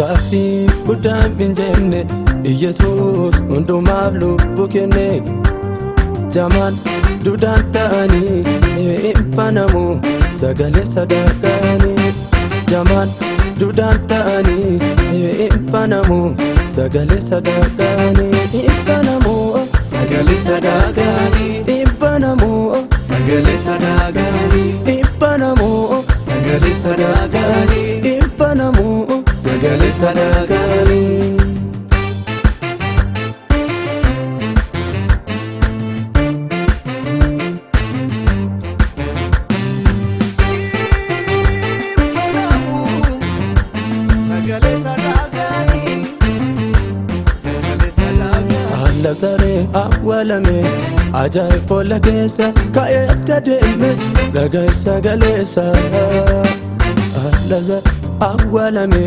Gaaffii guddaan hin jenne Yesuus hundumaaf lubbuu kenne. Jamaan duudaan ta'anii hin banamu sagalee sadaaqanii. Jamaan duudaan ta'anii hin banamu sagalee sadaaqanii. Hin banamu sagalee sadaaqanii. hin banamu Sagalee sadaaqanii. hin banamu Sagalee sadaaqanii. hin banamu Sagalee sadaaqanii. Lazaree awwaalame ajaa'iboota keessa ka'ee akka deeme dhaga'i sagaleessa. Lazaree awwaalame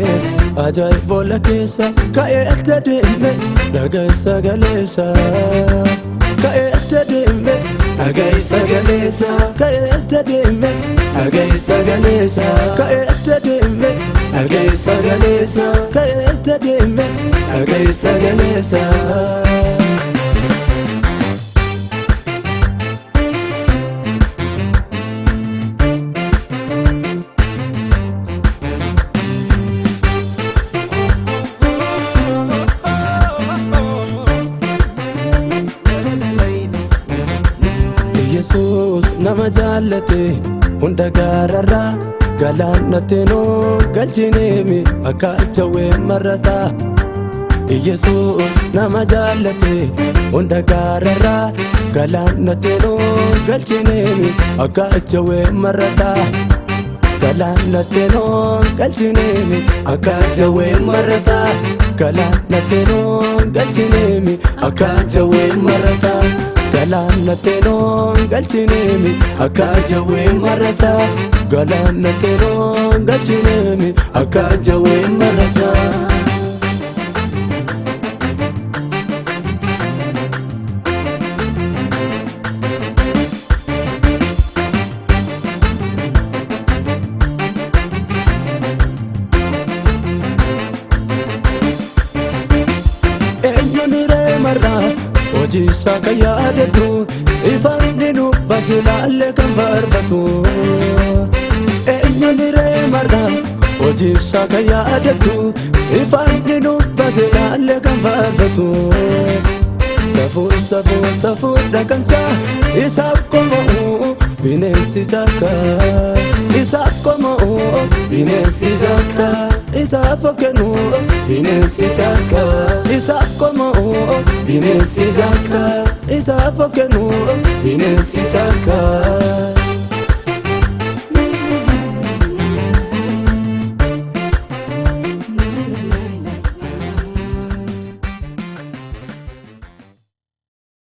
ajaa'iboota keessa ka'ee akka deeme dhaga'i sagaleessa. Ka'ee akka deeme Dhaga'i sagaleessa. ka'ee akka deeme Dhaga'i sagaleessa. ka'ee akka deeme Dhaga'i sagaleessa. ka'ee akka deeme Dhaga'i sagaleessa. Yesuus nama jaallate hunda gaararraa galaanatti nu galchineemi akka jawwee marrata. Yesuus nama jaallate hunda gaararraa galaanatti nu galchineemi akka jawwee marrata. Galaanatti nu galchineemi akka jawwee marrata. Galaanatti nu galchineemi akka jawwee marrata. Galaanatti nu galchineemi akka jawwee marrata. Galaanatti nu galchineemi akka jawwee marrata. Eenyuun hiree marraa hojii isaa kan yaadatu ifaan nu baase laallee kan faarfatu. Eenyuun hiree marraa hojii isaa kan yaadatu ifaan nu baase laallee kan faarfatu. Safuu dhaqansaa isaaf koma'u bineensi jaakka. Isaaf koma'u Bineensi jaakka. isaaf of kennu Bineensi jaakka. isaaf koma'u Bineensi jaakka. isaaf of kennu Bineensi jaakka.